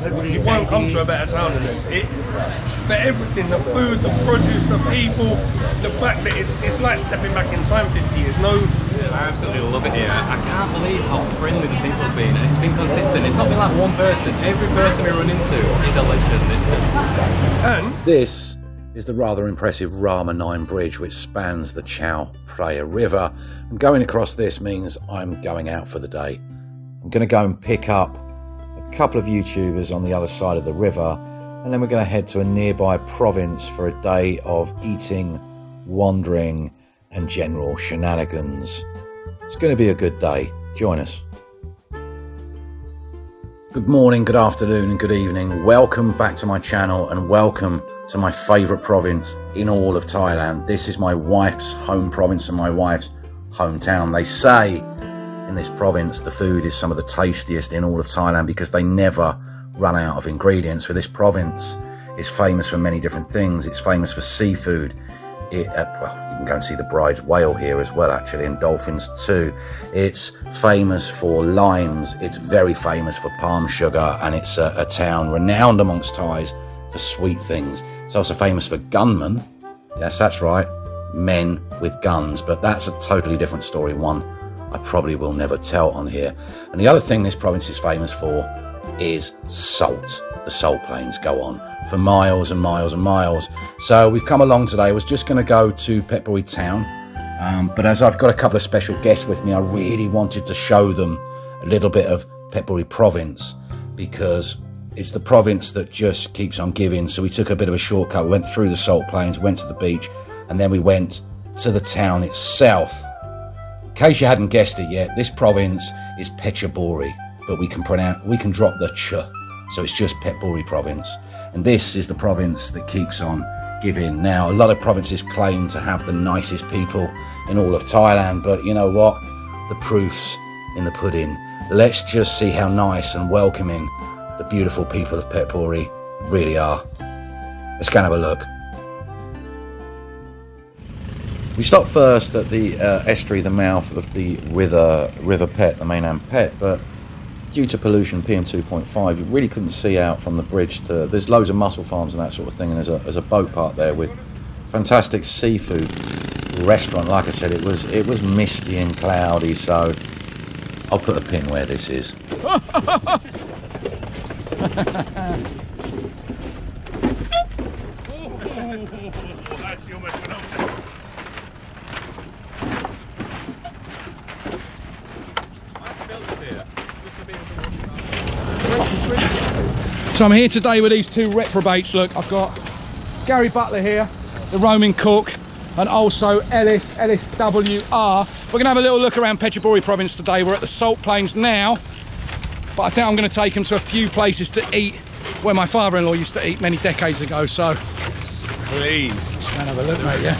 You won't come to a better town than this. For everything, the food, the produce, the people, the fact that it's like stepping back in time 50 years. No, I absolutely love it here. I can't believe how friendly the people have been, and it's been consistent. It's not been like one person. Every person we run into is a legend. It's just... And this is the rather impressive Rama 9 bridge which spans the Khao Chae River, and going across this means I'm going out for the day. I'm going to go and pick up a couple of YouTubers on the other side of the river, and then we're going to head to a nearby province for a day of eating, wandering and general shenanigans. It's going to be a good day. Join us. Good morning, good afternoon and good evening. Welcome back to my channel and welcome to my favourite province in all of Thailand. This is my wife's home province and my wife's hometown. They say in this province the food is some of the tastiest in all of Thailand because they never run out of ingredients. For this province is famous for many different things. It's famous for seafood. Well, you can go and see the bride's whale here as well, actually, and dolphins too. It's famous for limes. It's very famous for palm sugar, and it's a town renowned amongst Thais for sweet things. It's also famous for gunmen. Yes, that's right, men with guns, but that's a totally different story, one I probably will never tell on here. And the other thing this province is famous for is salt. The salt plains go on for miles and miles and miles. So we've come along today. I was just going to go to Phetchaburi town, but as I've got a couple of special guests with me, I really wanted to show them a little bit of Phetchaburi province because it's the province that just keeps on giving. So we took a bit of a shortcut. We went through the salt plains, went to the beach, and then we went to the town itself. In case you hadn't guessed it yet, this province is Phetchaburi, but we can drop the ch, so it's just Phetchaburi province. And this is the province that keeps on giving. Now, a lot of provinces claim to have the nicest people in all of Thailand, but you know what? The proof's in the pudding. Let's just see how nice and welcoming the beautiful people of Phetchaburi really are. Let's go and have a look. We stopped first at the estuary, the mouth of the River Phet, the mainland Phet, but due to pollution, PM 2.5, you really couldn't see out from the bridge to... There's loads of mussel farms and that sort of thing, and there's a boat park there with fantastic seafood restaurant. Like I said, it was misty and cloudy, so I'll put a pin where this is. So I'm here today with these two reprobates. Look, I've got Gary Butler here, the Roman cook, and also EllisWR. We're going to have a little look around Phetchaburi province today. We're at the salt plains now, but I think I'm going to take them to a few places to eat where my father-in-law used to eat many decades ago. So please, let's go and have a look, mate. Yeah.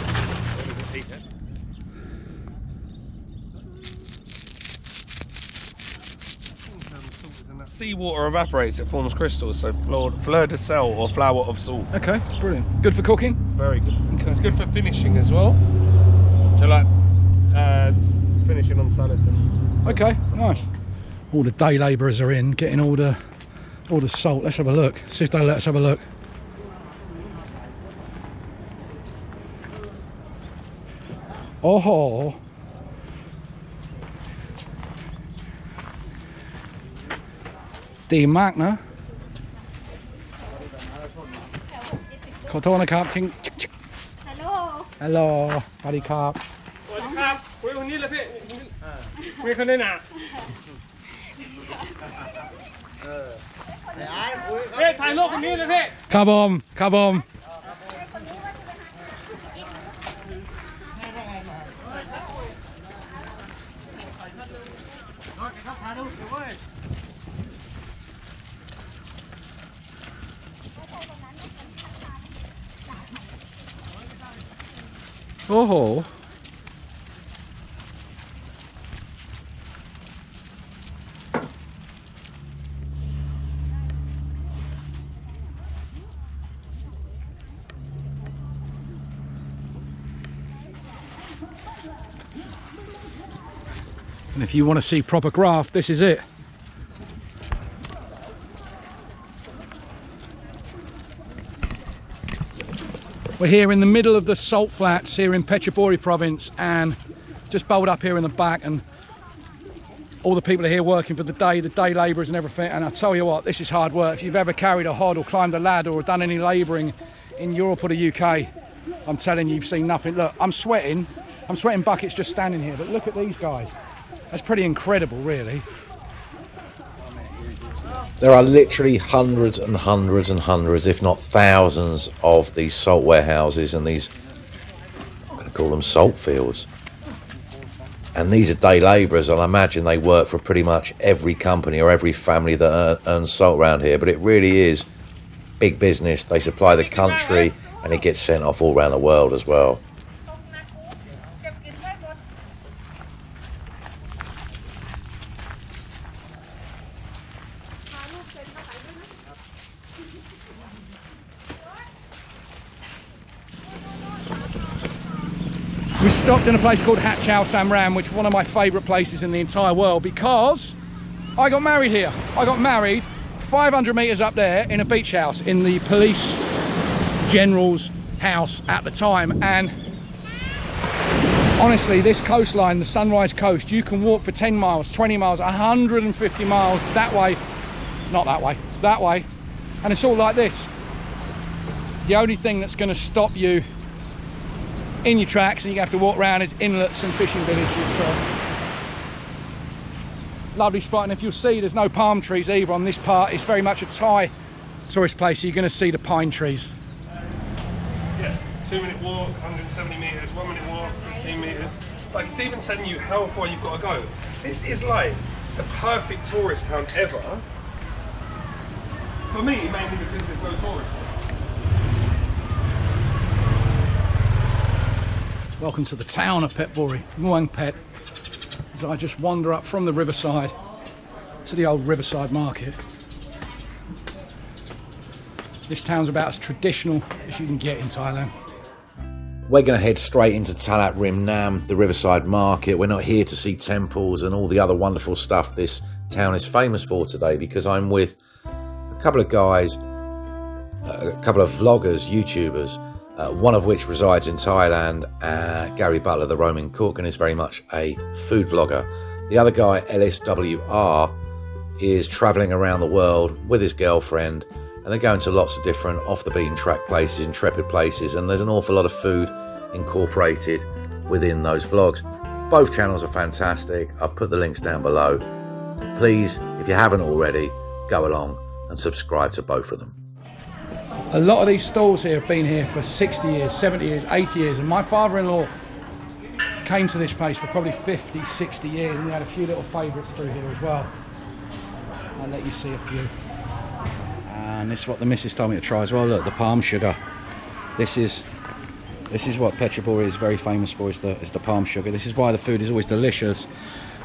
Seawater evaporates, it forms crystals, so fleur de sel or flower of salt. Okay, brilliant. Good for cooking? Very good. Okay. It's good for finishing as well. So like finishing on salads and... Okay, nice. All the day labourers are in, getting all the salt. Let's have a look. See if they'll let us have a look. Oh. Dear Mark, no? ขอโทษนะครับชิง Hello สวัสดีครับ สวัสดีครับคุยคนนี้เลยพี่คุยคนนี้นะพี่ถ่ายรูปคนนี้เลยพี่ ครับผมครับผม โอ้โห And if you want to see proper graft, this is it. We're here in the middle of the salt flats here in Phetchaburi province, and just bowled up here in the back, and all the people are here working for the day labourers and everything. And I tell you what, this is hard work. If you've ever carried a hod or climbed a ladder or done any labouring in Europe or the UK, I'm telling you, you've seen nothing. Look, I'm sweating buckets just standing here, but look at these guys. That's pretty incredible, really. There are literally hundreds and hundreds and hundreds, if not thousands, of these salt warehouses and these, I'm going to call them salt fields. And these are day labourers, and I imagine they work for pretty much every company or every family that earns salt around here. But it really is big business. They supply the country, and it gets sent off all around the world as well. We stopped in a place called Hat Chow Samram, which is one of my favourite places in the entire world, because I got married here. I got married 500 metres up there in a beach house in the police general's house at the time. And honestly, this coastline, the Sunrise Coast, you can walk for 10 miles, 20 miles, 150 miles that way, not that way, that way. And it's all like this. The only thing that's going to stop you in your tracks and you have to walk around is inlets and fishing villages. Lovely spot, and if you'll see, there's no palm trees either on this part. It's very much a Thai tourist place, so you're going to see the pine trees. Yeah, 2-minute walk, 170 metres, 1 minute walk, 15 metres. Like, it's even telling you how far you've got to go. This is like the perfect tourist town ever. For me, mainly because there's no tourists. Welcome to the town of Phetchaburi, Muang Phet, as I just wander up from the riverside to the Old Riverside Market. This town's about as traditional as you can get in Thailand. We're going to head straight into Talat Rim Nam, the Riverside Market. We're not here to see temples and all the other wonderful stuff this town is famous for today, because I'm with a couple of guys, a couple of vloggers, YouTubers, one of which resides in Thailand, Gary Butler, the roaming cook, and is very much a food vlogger. The other guy, EllisWR, is travelling around the world with his girlfriend, and they're going to lots of different off-the-beaten-track places, intrepid places, and there's an awful lot of food incorporated within those vlogs. Both channels are fantastic. I've put the links down below. Please, if you haven't already, go along and subscribe to both of them. A lot of these stalls here have been here for 60 years, 70 years, 80 years, and my father-in-law came to this place for probably 50, 60 years, and he had a few little favourites through here as well. I'll let you see a few. And this is what the missus told me to try as well. Look, the palm sugar. This is what Phetchaburi is very famous for, is the palm sugar. This is why the food is always delicious.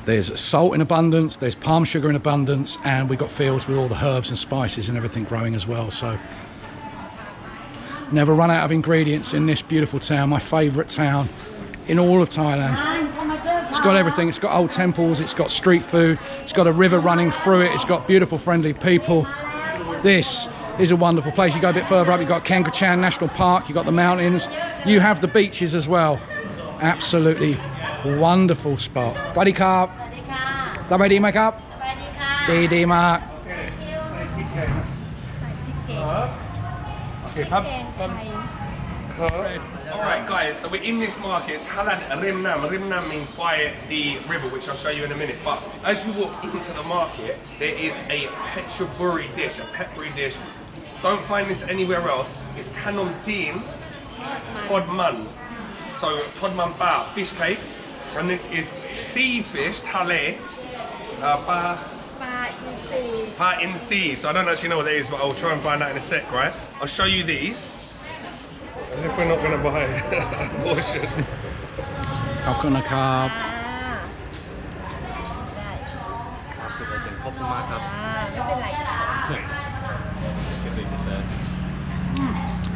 There's salt in abundance, there's palm sugar in abundance, and we've got fields with all the herbs and spices and everything growing as well. So never run out of ingredients in this beautiful town, my favourite town in all of Thailand. It's got everything. It's got old temples, it's got street food, it's got a river running through it, it's got beautiful friendly people. This is a wonderful place. You go a bit further up, you've got Khao Chae National Park, you've got the mountains, you have the beaches as well. Absolutely wonderful spot. Sawadi krap. Sawadi mai krap. Di mak. Alright guys, so we're in this market, Talat Rim Nam. Rim Nam means by the river, which I'll show you in a minute. But as you walk into the market, there is a Phetchaburi dish, a Phetchaburi dish. Don't find this anywhere else. It's Kanom Teen Thod Man. So Thod Man Bao, fish cakes. And this is sea fish, Thale, Pa in sea. So I don't actually know what that is, but I'll try and find out in a sec, right? I'll show you these. As if we're not going to buy a portion. Coconut carp.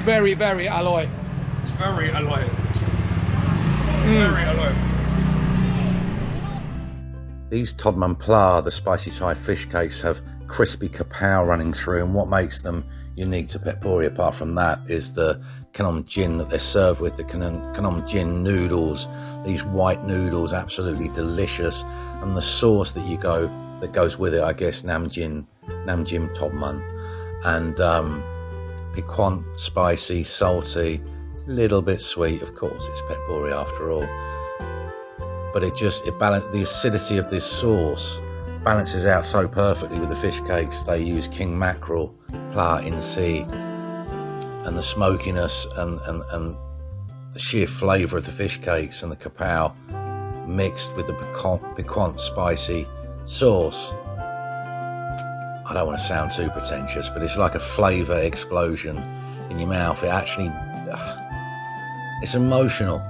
Very, very alloy. Very alloy. Very alloy. These Thod Man Pla, the spicy Thai fish cakes, have crispy kapow running through, and what makes them unique to Phetchaburi apart from that is the Khao Chae that they're served with, the Khao Chae noodles, these white noodles, absolutely delicious, and the sauce that goes with it, I guess, nam jin topman, and piquant, spicy, salty, little bit sweet, of course, it's Phetchaburi after all, but the acidity of this sauce balances out so perfectly with the fish cakes. They use king mackerel, pla in sea, and the smokiness and the sheer flavour of the fish cakes and the kapow mixed with the piquant spicy sauce. I don't want to sound too pretentious, but it's like a flavour explosion in your mouth. It's emotional.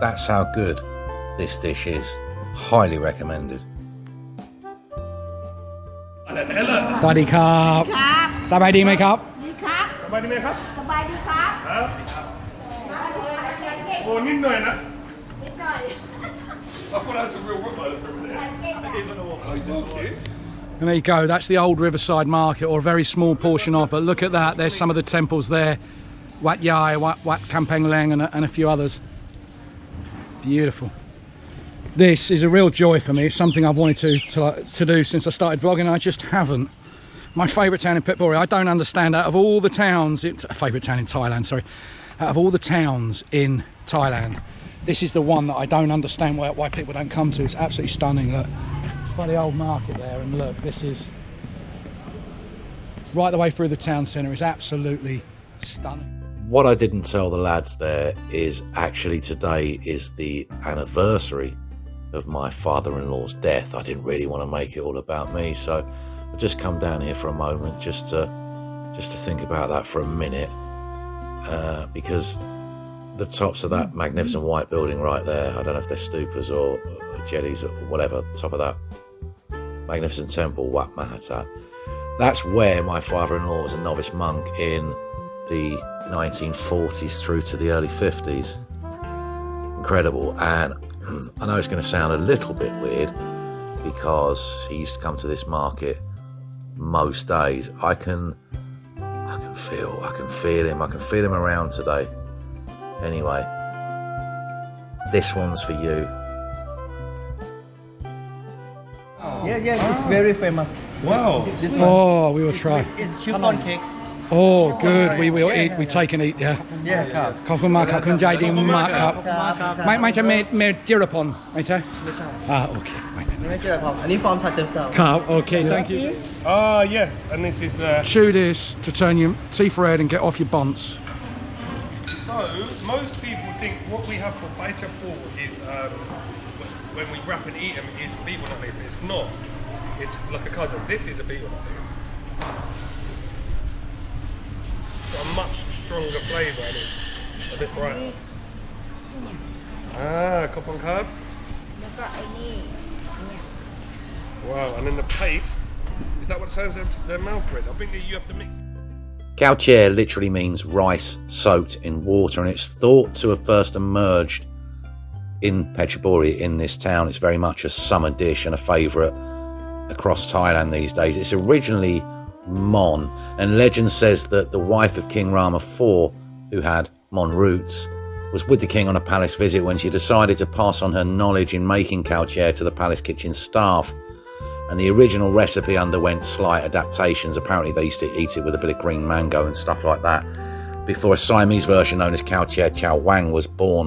That's how good this dish is. Highly recommended. สวัสดีครับ ครับ สบายดีไหมครับ ดีครับ สบายดีไหมครับ สบายดีครับ ครับ มาเลยเชิญเก่ง โอ้นิดหน่อยนะ นิดหน่อย I thought that was a real rottweiler for a minute. Okay. And there you go, that's the Old Riverside Market, or a very small portion of, but look at that, there's some of the temples there. Wat Yai, Wat Kampeng Leng, and a few others. Beautiful. This is a real joy for me. It's something I've wanted to do since I started vlogging, and I just haven't. My favourite town in Phetchaburi, I don't understand, out of all the towns, favourite town in Thailand, sorry. Out of all the towns in Thailand, this is the one that I don't understand why people don't come to. It's absolutely stunning. Look, it's by the old market there, and look, this is right the way through the town centre. It's absolutely stunning. What I didn't tell the lads there is actually today is the anniversary of my father-in-law's death. I didn't really want to make it all about me, so I've just come down here for a moment just to think about that for a minute, because the tops of that magnificent white building right there, I don't know if they're stupas or jetties or whatever, top of that magnificent temple, Wat Mahatat, that's where my father-in-law was a novice monk in the 1940s through to the early 50s. Incredible. And I know it's going to sound a little bit weird because he used to come to this market most days. I can feel him around today. Anyway, this one's for you. Yeah, it's very famous. Wow. This one. Oh, we will try. It's chiffon cake. Oh, good. We will eat. We take and eat. Yeah. Yeah. ขอบคุณมากครับคุณใจดีมากครับไม่ใช่เมจิรพลไม่ใช่โอเคไม่เจอครับอันนี้ from ฉะเชิงเทราครับโอเค thank you Yes, and this is the... chew this to turn your teeth red and get off your bonds. So, most people think what we have for Phetchaburi is, when we wrap and eat them, is beetle nut leaf. It's not. It's like a cousin. This is a beetle nut leaf. Got a much stronger flavour and it's a bit brighter. Coupon card. แล้วก็ไอ้นี่ Wow, and then the paste, is that what turns their mouth red? I think that you have to mix. Khao Chae literally means rice soaked in water, and it's thought to have first emerged in Phetchaburi, in this town. It's very much a summer dish and a favourite across Thailand these days. It's originally Mon, and legend says that the wife of King Rama IV, who had Mon roots, was with the king on a palace visit when she decided to pass on her knowledge in making Khao Chae to the palace kitchen staff. And the original recipe underwent slight adaptations. Apparently they used to eat it with a bit of green mango and stuff like that before a Siamese version known as Khao Chae Chow Wang was born.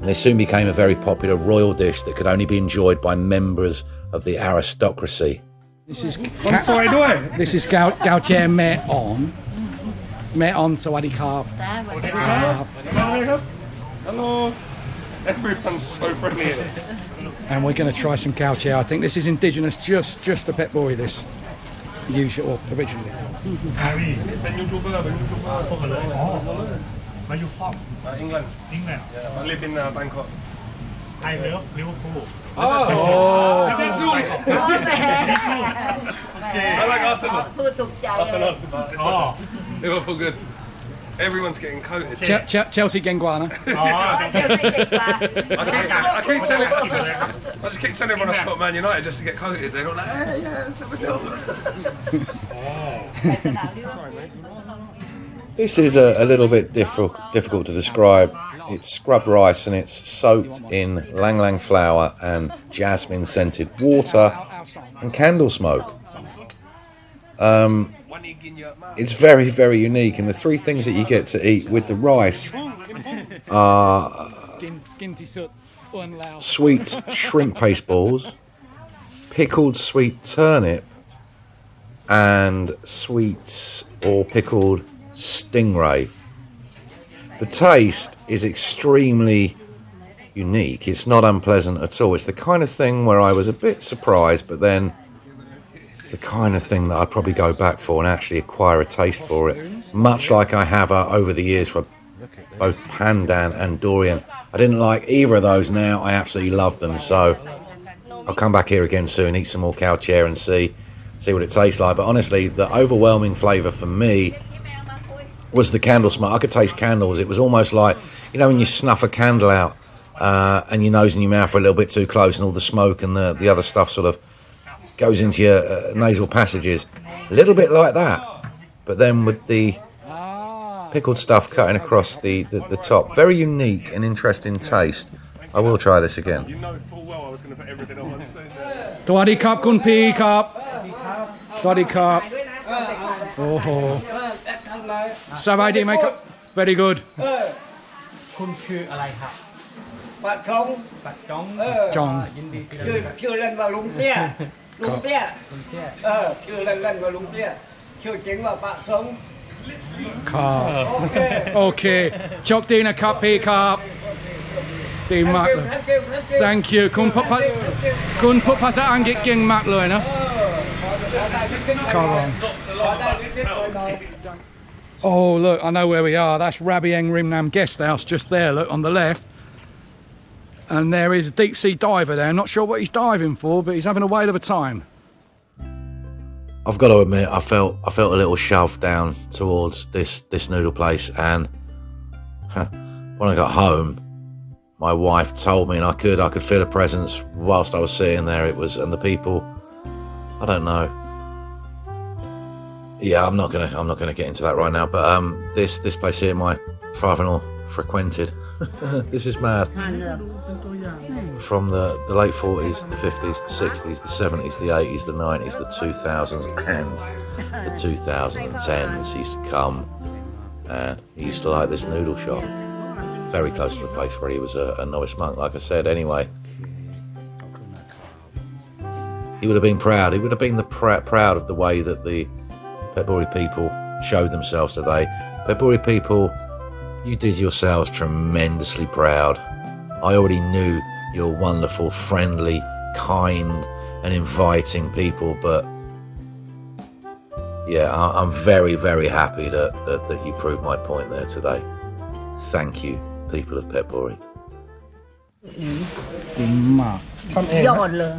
And it soon became a very popular royal dish that could only be enjoyed by members of the aristocracy. This is This is Khao Chae Meh On สวัสดีครับ Hello. Everyone's so friendly here. and we're going to try some Khao Chae. I think this is indigenous just to Phetchaburi, this usual originally. เป็นยูทูบเบอร์ Where you from? England. England. I live in Bangkok. I love Liverpool. Oh, gentle. I like Arsenal. พูดถูกใจ Arsenal. Oh, Liverpool good. Everyone's getting coated. Chelsea Genguana. เชลซีเด็กกว่า I just keep telling everyone I support Man United just to get coated. They're all like, hey, yeah, 7-0. ไปสนามลิเวอร์พูล This is a little bit difficult to describe. It's scrubbed rice and it's soaked in lang lang flour and jasmine scented water and candle smoke. It's very, very unique, and the three things that you get to eat with the rice are sweet shrimp paste balls, pickled sweet turnip, and sweet or pickled stingray. The taste is extremely unique. It's not unpleasant at all. It's the kind of thing where I was a bit surprised, but then it's the kind of thing that I'd probably go back for and actually acquire a taste for it, much like I have over the years for both pandan and durian. I didn't like either of those. Now I absolutely love them, so I'll come back here again soon, eat some more Khao Chae and see what it tastes like. But honestly, the overwhelming flavour for me was the candle smoke. I could taste candles. It was almost like, you know, when you snuff a candle out and your nose and your mouth are a little bit too close and all the smoke and the other stuff sort of goes into your nasal passages. A little bit like that. But then with the pickled stuff cutting across the top. Very unique and interesting taste. I will try this again. You know full well I was going to put everything on one spoon there. สวัสดีครับคุณพีครับสวัสดีครับโอ้โหสบายดีไหมครับ very good คุณคืออะไรครับ ปัดชง ปัดจง จอง ยินดีที่ ชื่อเล่นว่าลุงเตี้ยลุงเตี้ย คุณเตี้ย ชื่อเล่นว่าลุงเตี้ยชื่อจริงว่าปะชง ครับโอเคโชคดีนะครับพี่ครับดีมากเลย thank you คุณพูดภาษาอังกฤษเก่งมากเลยนะครับ Oh look, I know where we are. That's Rabieng Rimnam Guest House just there, look, on the left. And there is a deep sea diver there. Not sure what he's diving for, but he's having a whale of a time. I've got to admit, I felt a little shoved down towards this noodle place, and when I got home, my wife told me, and I could feel a presence whilst I was sitting there. It was, and the people, I don't know. Yeah, I'm not gonna get into that right now. But this place here, my father-in-law frequented. This is mad. From the late 40s, the 50s, the 60s, the 70s, the 80s, the 90s, the 2000s, and the 2010s, he used to come, and he used to like this noodle shop, very close to the place where he was a novice monk, like I said. Anyway, he would have been proud. He would have been proud of the way that the Phetchaburi people showed themselves today. Phetchaburi people, you did yourselves tremendously proud. I already knew you're wonderful, friendly, kind and inviting people, but yeah, I'm very, very happy that you proved my point there today. Thank you, people of Phetchaburi. ยอดเลย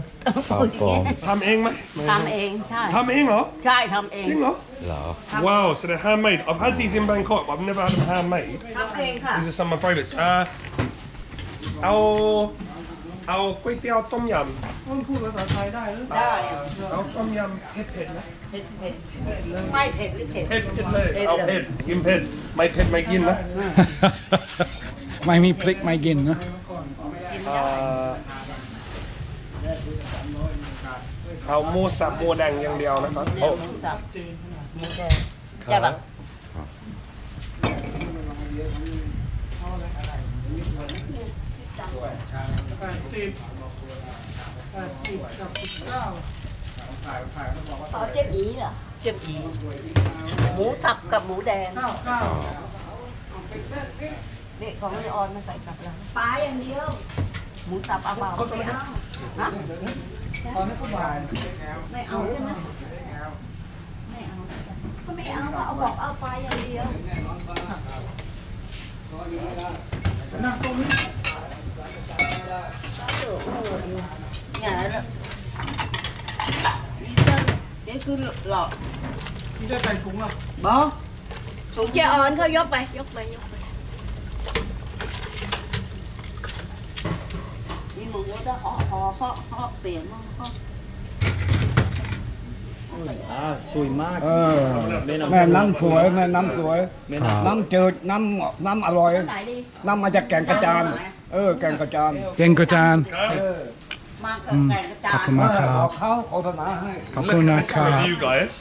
ทำเองไหม ทำเองใช่ ทำเองเหรอ ใช่ทำเอง จริงเหรอ Wow, so they're handmade. I've had these in Bangkok, but I've never had them handmade. ทำเองค่ะ These are some of my favourites. เอาก๋วยเตี๋ยวต้มยำต้องพูดภาษาไทยได้หรือ ได้ เอาต้มยำเผ็ดๆนะ เผ็ดไม่เผ็ดหรือเผ็ด เผ็ดเลยเอาเผ็ดกินเผ็ดไม่เผ็ดไม่กินนะ ไม่มีพริกไม่กินนะ เอาหมูสับหมูแดงอย่างเดียวนะครับ หมูสับหมูแดงใช่ปะ เอาเจ็บอีเหรอเจ็บอีหมูสับกับหมูแดงนี่ของไอออนมาใส่กับเราปลาอย่างเดียวหมูสับเอาเปล่าไม่เอาฮะไม่เอาใช่ไหมไม่เอาก็ไม่เอาเอาบอกเอาปลาอย่างเดียวnhà đó đi cứ lọ đi ra cày cũng à bó ถุงเจออนเขายกไปนี่มึงว่าจะห่อเปลี่ยนมั้งห่อ สวยมาก แม่น้ำสวยแม่น้ำสวยน้ำจืดน้ำอร่อย ไหนดี น้ำมาจากแก่งกระจานแก่งกระจาน เก่งกระจาน มาเกิดแก่งกระจา ขอบ น คุณมากครับ บอกเขาโฆษณาให้ ขอบคุณนะ Let's ครับ review, guys.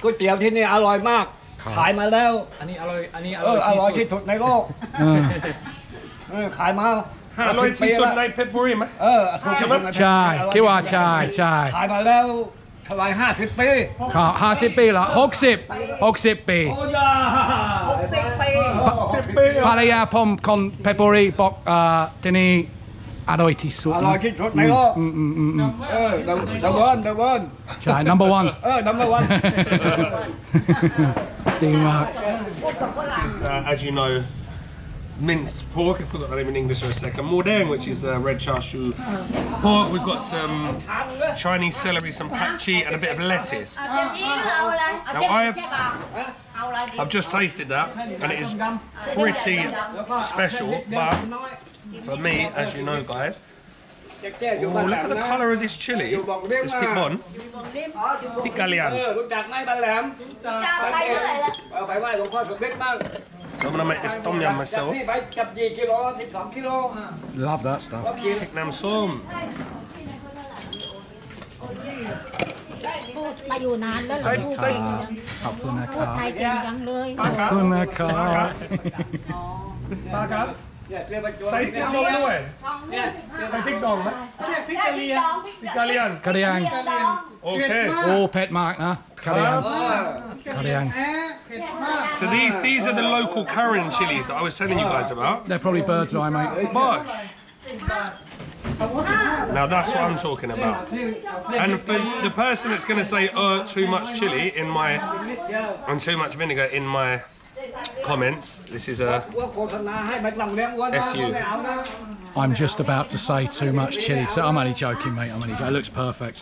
ก๋วยเตี๋ยวที่นี่อร่อยมาก ขายมาแล้ว อันนี้อร่อยอันนี้อ อร่อย ที่ ที่ สุด สุดในโลก ขายมา50 Hello, ปี T-shirt แล้ว night Phetchaburi, man. ถูก ใช่ที่ว่าใช่ใช่ ขายมาแล้วเท่าไหร่50 ปี 50 ปีละ60 ปี โอ้ยา 10 ปี ภรรยาผมคนเพชรบุรีบอกที่นี่อร่อยที่สุด อร่อยที่สุดในโลกเดวิน ใช่ number one number one จริงมาก As you know, minced pork. I forgot the name in English for a second. Mordeng, which is the red char siu pork. We've got some Chinese celery, some patchy, and a bit of lettuce. เอาเต็มที่เอาอะไรเอาเจ็บเอาอะไรดี I've just tasted that, and it is pretty special. But for me, as you know, guys, oh, look at the colour of this chili. This pig bon, pig gallian. รู้จักไหมบ้านแหลม จะเอาอะไรเท่าไหร่ละ ไปไหว้หลวงพ่อสมเด็จบ้าง So I'm gonna make this tom yum myself. นี่ไปจับกี่กิโล12 กิโล love that stuff Pig nam som. มาอยู่นานแล้วเหรอลูก ขอบคุณนะครับ ไทยเก่งจังเลย ขอบคุณนะครับ Bakar. เนี่ยเรียกว่าโจร Say pig dongด้วย Say pig dong ไหม พี่กะเลียง Pig gallian. กระเดียง Okay. โอ้เผ็ดมากนะกระเดียงกระเดียง So these are the local Karen chilies that I was telling you guys about. they're probably bird's eye mate Bosh. Now that's what I'm talking about. And for the person that's going to say, too much chili in my, and too much vinegar in my comments, this is a ว่าโฆษณาให้มันลำเลี้ยงวัวนะ FU. ไม่เอานะ I'm just about to say too much chili so I'm only joking mate I'm only joking it looks perfect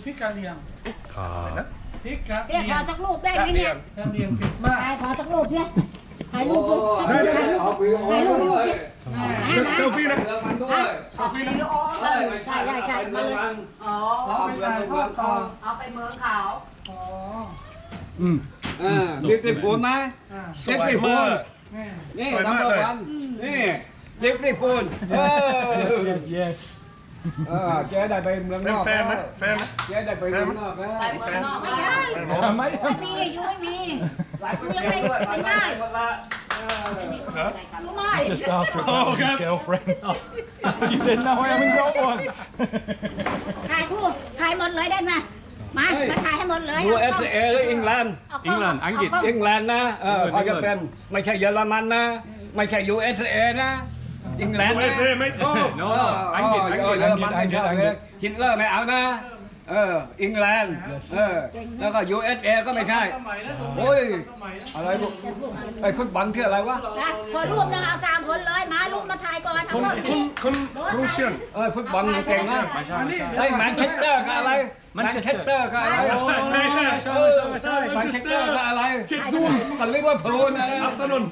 พริกกะเหรี่ยงพริกกะเห เนี่ย รี่ ข ย อง สักลูกได้ไหมเนี่ย กะเหรี่ยงเผ็ดมาก ถ่ายขอสักลูกเนี่ยถ่ายรูปด้วยถ่ายรูปลูกเนี่ย selfie นะ มันด้วย ใช่มาเลยอ๋อ เอาไปใส่ทอดต่อ เอาไปเมืองขาว ลิปติปูนไหม สวยมาก นี่ สวย น้ำ มาก ตา เลย ลนี่ลิปติปูนyes เจ๊ได้ไปเมืองนอก แฟนนะแฟนนะ เจ๊ได้ไปเมืองนอกแล้ว ไปเมืองนอกไม่ได้ ไม่ ไม่มีอยู่ไม่มี หลายคนเจ๊ด้วยไม่ได้หมดละ รู้ไหม just asked her if that was his girlfriend she said no I haven't got one ถ่ายคู่ถ่ายหมดเลยได้ไหมมาถ่ายให้หมดเลย USA หรืออังกฤษ อังกฤษอังกฤษ อังกฤษนะพอจะเป็นไม่ใช่เยอรมันนะไม่ใช่ USA นะอังกฤษ ไม่ นะ ใช่ไม่ถูก no อังกฤษอังกฤษ เยอรมันไม่ใช่ฮิตเลอร์ไม่เอานะอังกฤษแล้วก็ USA ก็ไม่ใช่โอ้ยอะไรพวกไอ้ฟุตบอลที่อะไรวะ ขอรูปนึงเอา3 คนเลยมารูปมาถ่ายก่อน คุณรูเชียน ฟุตบอลเก่งนะไอ้แมนเชสเตอร์กับอะไรแมนเชสเตอร์กับอะไรแมนเชสเตอร์กับอะไร เจ็ดศูนย์ กับลิเวอร์พูลนะ อาร์เซนอล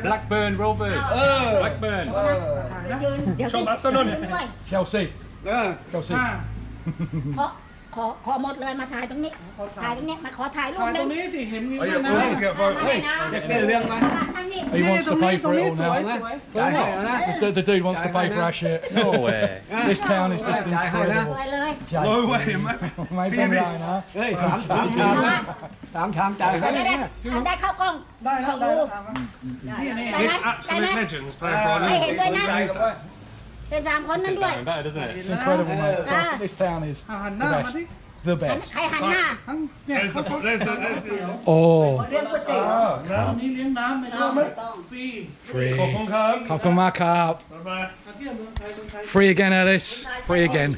Blackburn Rovers Blackburn ชมอาร์เซนอล Chelsea Chelsea ขอหมดเลยมาถ่ายตรงนี้ถ่ายตรงนี้มาขอถ่ายรูป ถ่าย นึ ตรง งนี้ที่เห็นมี เฮ้ย ด้วยนะ เก็บฟอร์ ให้นะ เป็นเรื่องไหม ทางนี้ he wants to pay for it all สวย now จ่ายให้นะ the dude wants to pay for our shit no way this town is just incredible ไปเลย โอ้ยเว้ยมา ไม่เป็นไรนะ เฮ้ย3 ชามจ่ายให้ ได้เข้ากล้อง ได้แล้ เข้าว รู ได้ ป ทำ This absolute legends playing for our ไม่เห็นด้วยนะ Liverpool. เป็น3 คนนั้นด้วย better doesn't it it's incredible mate this town is หันห the น้ามา best สิ the best ใครหันหน้า ทั้งเนี่ย There's the โอ้ น้ำนี้เลี้ยงน้ำไม่ต้องฟรี free ขอบคุณครับ ขอบคุณมากครับ บ๊ายบาย มาเที่ยวเมืองไทยเมืองไทย free again Ellis free again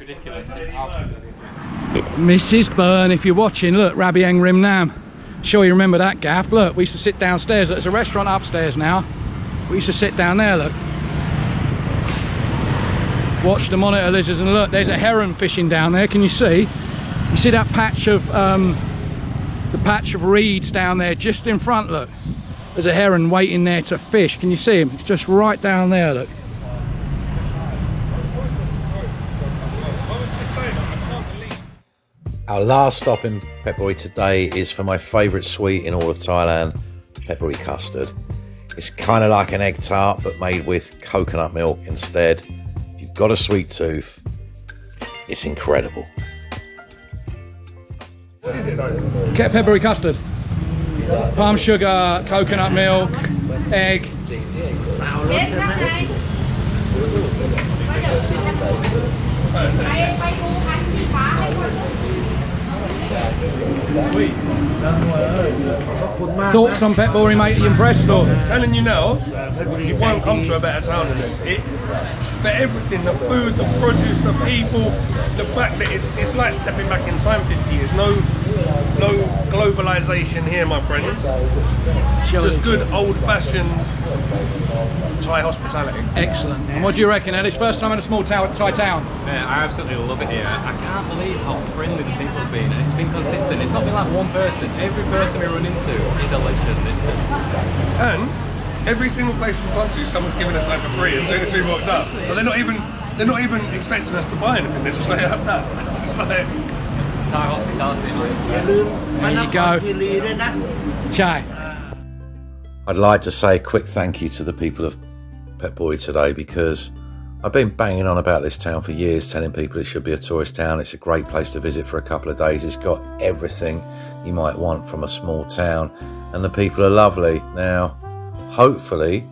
Mrs. Byrne, if you're watching, look, Rabiang Rim Nam. Sure you remember that gaff. Look, we used to sit downstairs. There's a restaurant upstairs now. We used to sit down there, look. Watch the monitor lizards and look, there's a heron fishing down there. Can you see? You see that patch of the patch of reeds down there just in front? Look, there's a heron waiting there to fish. Can you see him? It's just right down there. Look. Our last stop in Phetchaburi today is for my favourite sweet in all of Thailand, Phetchaburi custard. It's kind of like an egg tart but made with coconut milk instead. If you've got a sweet tooth, it's incredible. Get Phetchaburi custard. Palm sugar, coconut milk, egg. Thoughts on Phetchaburi, mate? Are you impressed or? Telling you now, you won't come to a better town than this. For everything, the food, the produce, the people, the fact that it's like stepping back in time 50 years. No globalization here, my friends. Just good old-fashioned Thai hospitality. Excellent. And what do you reckon, Ellis? First time in a small town, Thai town? Yeah, I absolutely love it here. I can't believe how friendly the people have been, and it's been consistent. It's not been like one person. Every person we run into is a legend. It's just... And every single place we've gone to, someone's given us something for free as soon as we walked up. But they're not even expecting us to buy anything. They're just like, have that. It's like Thai hospitality. There you go. Chai. I'd like to say a quick thank you to the people of Phetchaburi today, because I've been banging on about this town for years, telling people it should be a tourist town. It's a great place to visit for a couple of days. It's got everything you might want from a small town, and the people are lovely. Now, hopefully,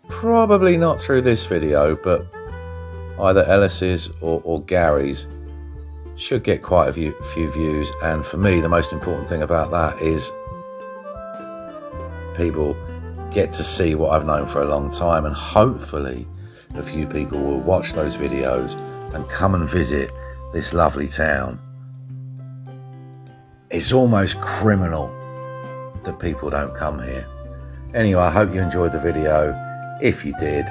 probably not through this video, but either Ellis's or Gary's should get quite a few views. And for me, the most important thing about that is people get to see what I've known for a long time, and hopefully a few people will watch those videos and come and visit this lovely town. It's almost criminal that people don't come here. Anyway, I hope you enjoyed the video. If you did,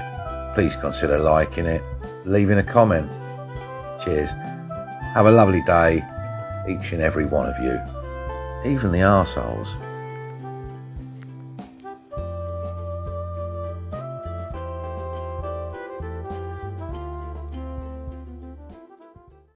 please consider liking it, leaving a comment. Cheers. Have a lovely day, each and every one of you, even the arseholes.